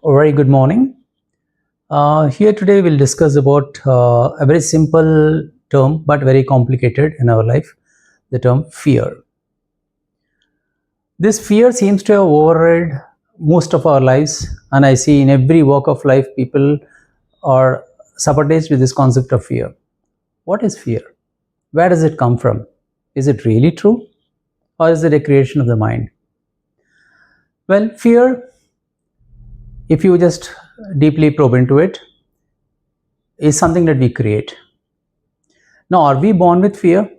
a very good morning. Here today we'll discuss about a very simple term but very complicated in our life, the term fear. This fear seems to have overridden most of our lives, and I see in every walk of life people are subsidized with this concept of fear. What is fear? Where does it come from? Is it really true, or is it a creation of the mind? Well, fear, if you just deeply probe into it, is something that we create. Now, are we born with fear?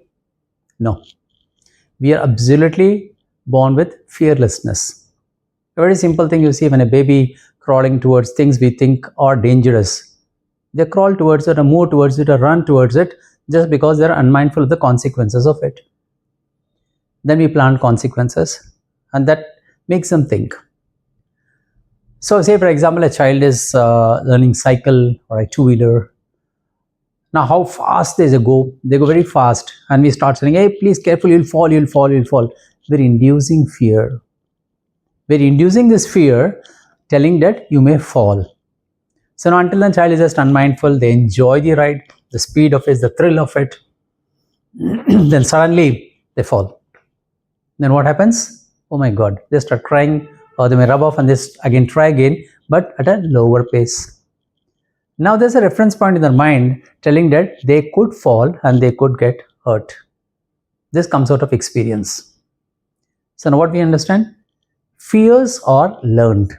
No. We are absolutely born with fearlessness. A very simple thing you see when a baby crawling towards things we think are dangerous. They crawl towards it or move towards it or run towards it just because they are unmindful of the consequences of it. Then we plan consequences, and that makes them think. So say for example a child is learning cycle or a two-wheeler. Now how fast they go very fast, and we start saying, hey, please careful, you'll fall. We're inducing fear. We're inducing this fear, telling that you may fall. So now until the child is just unmindful, they enjoy the ride, the speed of it, the thrill of it. Then suddenly they fall. Then what happens? Oh my God, they start crying, or they may rub off and just again try again, but at a lower pace. Now there's a reference point in their mind telling that they could fall and they could get hurt. This comes out of experience. So now what we understand? Fears are learned.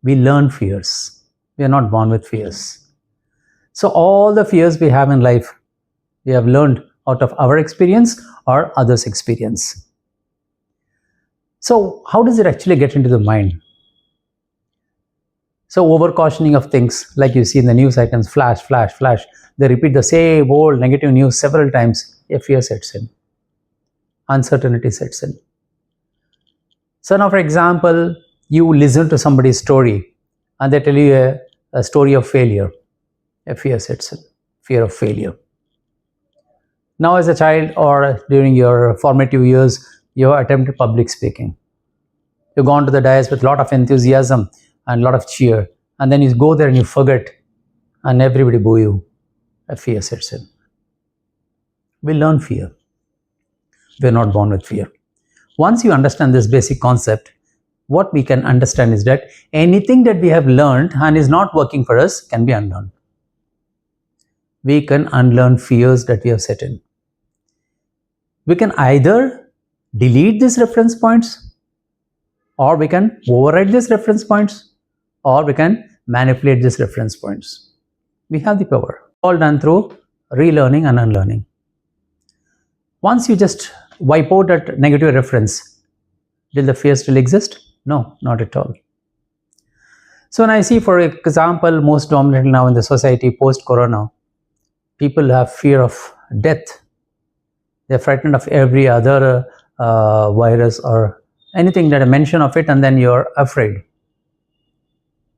We learn fears. We are not born with fears. So all the fears we have in life, we have learned out of our experience or others' experience. So how does it actually get into the mind? So over cautioning of things, like you see in the news items, flash, flash, flash. They repeat the same old negative news several times. A fear sets in. Uncertainty sets in. So now, for example, you listen to somebody's story and they tell you a story of failure. A fear sets in. Fear of failure. Now as a child or during your formative years, you have attempted public speaking. You've gone to the dais with a lot of enthusiasm and a lot of cheer, and then you go there and you forget, and everybody boo you. A fear sets in. We learn fear. We're not born with fear. Once you understand this basic concept, what we can understand is that anything that we have learned and is not working for us can be unlearned. We can unlearn fears that we have set in. We can either delete these reference points, or we can override these reference points, or we can manipulate these reference points. We have the power. All done through relearning and unlearning. Once you just wipe out that negative reference, will the fear still exist? No, not at all. So when I see, for example, most dominant now in the society post-corona, people have fear of death. They're frightened of every other virus or anything that a mention of it, and then you're afraid.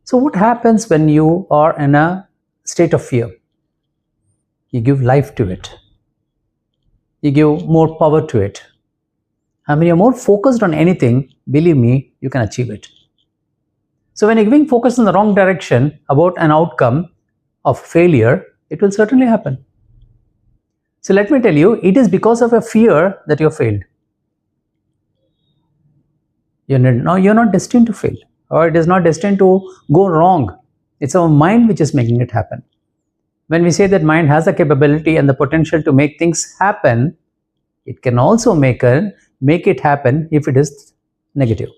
So what happens when you are in a state of fear? You give life to it. You give more power to it. And when you're more focused on anything, believe me, you can achieve it. So when you're giving focus in the wrong direction about an outcome of failure, it will certainly happen. So let me tell you, it is because of a fear that you have failed. You're not destined to fail, or it is not destined to go wrong. It's our mind which is making it happen. When we say that mind has the capability and the potential to make things happen, it can also make it happen if it is negative.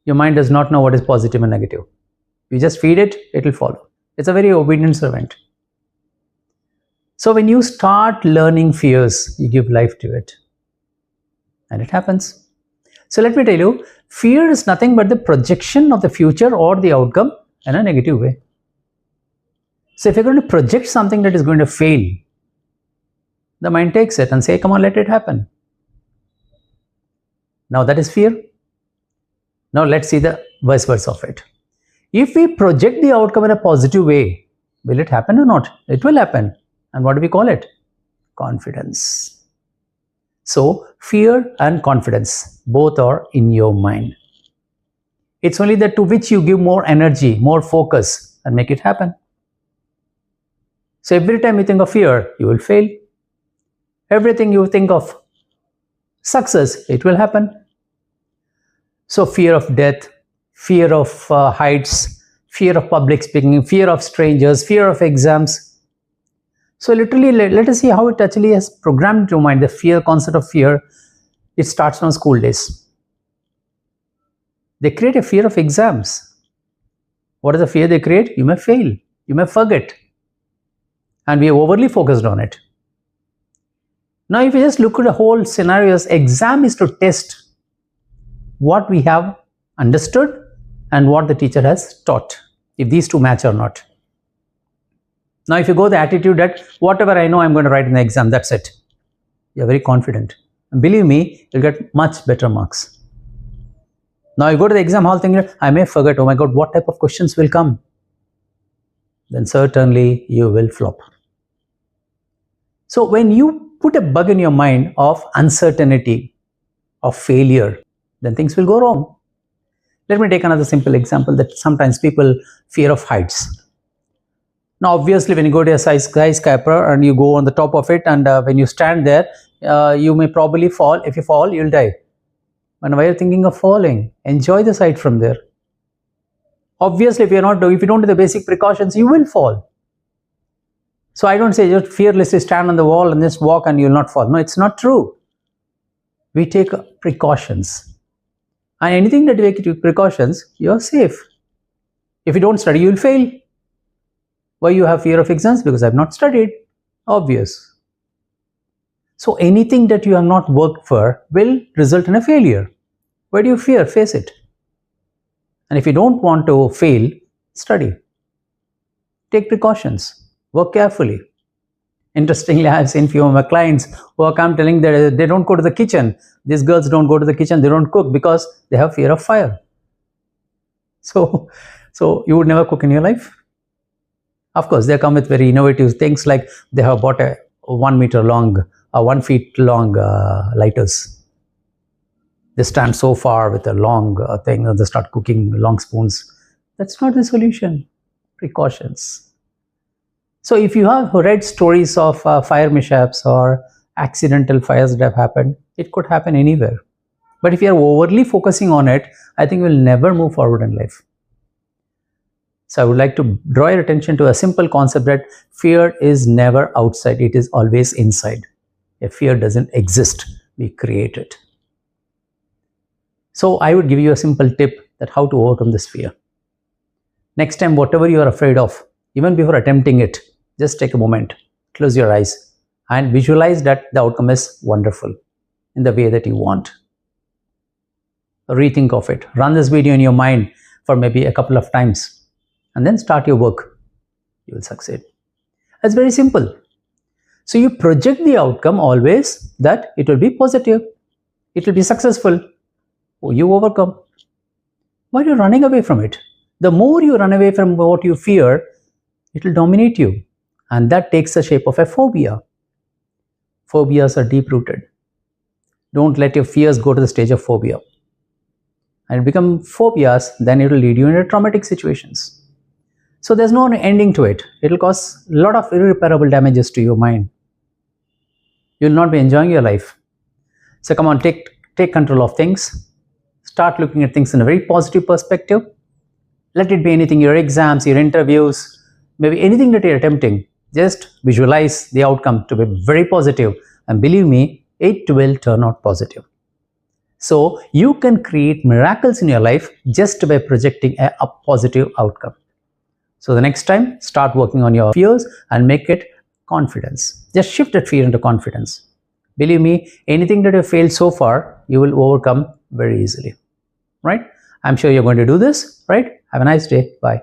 Your mind does not know what is positive and negative. You just feed it, it will follow. It's a very obedient servant. So when you start learning fears, you give life to it, and it happens. So let me tell you, fear is nothing but the projection of the future or the outcome in a negative way. So if you're going to project something that is going to fail, the mind takes it and say, come on, let it happen. Now that is fear. Now let's see the vice versa of it. If we project the outcome in a positive way, will it happen or not? It will happen. And what do we call it? Confidence. So fear and confidence, both are in your mind. It's only that to which you give more energy, more focus, and make it happen. So every time you think of fear, you will fail. Everything you think of success, it will happen. So fear of death, fear of heights, fear of public speaking, fear of strangers, fear of exams. So literally, let us see how it actually has programmed your mind. The fear, concept of fear, it starts from school days. They create a fear of exams. What is the fear they create? You may fail, you may forget. And we are overly focused on it. Now, if you just look at the whole scenarios, exam is to test what we have understood and what the teacher has taught, if these two match or not. Now, if you go the attitude that whatever I know, I'm going to write in the exam, that's it. You're very confident. And believe me, you'll get much better marks. Now, you go to the exam hall thinking, I may forget, oh my God, what type of questions will come? Then certainly you will flop. So when you put a bug in your mind of uncertainty, of failure, then things will go wrong. Let me take another simple example that sometimes people fear of heights. Now, obviously, when you go to a skyscraper and you go on the top of it, and when you stand there, you may probably fall. If you fall, you'll die. And why are you thinking of falling? Enjoy the sight from there. Obviously, if you don't do the basic precautions, you will fall. So I don't say just fearlessly stand on the wall and just walk and you'll not fall. No, it's not true. We take precautions. And anything that you take precautions, you're safe. If you don't study, you'll fail. Why you have fear of exams? Because I've not studied. Obvious. So anything that you have not worked for will result in a failure. Why do you fear? Face it. And if you don't want to fail, study. Take precautions. Work carefully. Interestingly, I have seen few of my clients who are come telling that they don't go to the kitchen. These girls don't go to the kitchen, they don't cook because they have fear of fire. So you would never cook in your life? Of course, they come with very innovative things like they have bought a 1 meter long, 1 feet long lighters. They stand so far with a long thing and they start cooking long spoons. That's not the solution. Precautions. So if you have read stories of fire mishaps or accidental fires that have happened, it could happen anywhere. But if you are overly focusing on it, I think you will never move forward in life. So I would like to draw your attention to a simple concept that fear is never outside, it is always inside. If fear doesn't exist, we create it. So I would give you a simple tip that how to overcome this fear. Next time, whatever you are afraid of, even before attempting it, just take a moment, close your eyes and visualize that the outcome is wonderful in the way that you want. Rethink of it. Run this video in your mind for maybe a couple of times and then start your work. You will succeed. It's very simple. So you project the outcome always that it will be positive. It will be successful. You overcome. Why are you running away from it? The more you run away from what you fear, it will dominate you. And that takes the shape of a phobia. Phobias are deep-rooted. Don't let your fears go to the stage of phobia. And become phobias, then it will lead you into traumatic situations. So there's no ending to it. It will cause a lot of irreparable damages to your mind. You will not be enjoying your life. So come on, take control of things. Start looking at things in a very positive perspective. Let it be anything, your exams, your interviews, maybe anything that you're attempting. Just visualize the outcome to be very positive, and believe me, it will turn out positive. So you can create miracles in your life just by projecting a positive outcome. So the next time, start working on your fears and make it confidence. Just shift that fear into confidence. Believe me, anything that you failed so far, you will overcome very easily. Right? I'm sure you're going to do this, right? Have a nice day. Bye.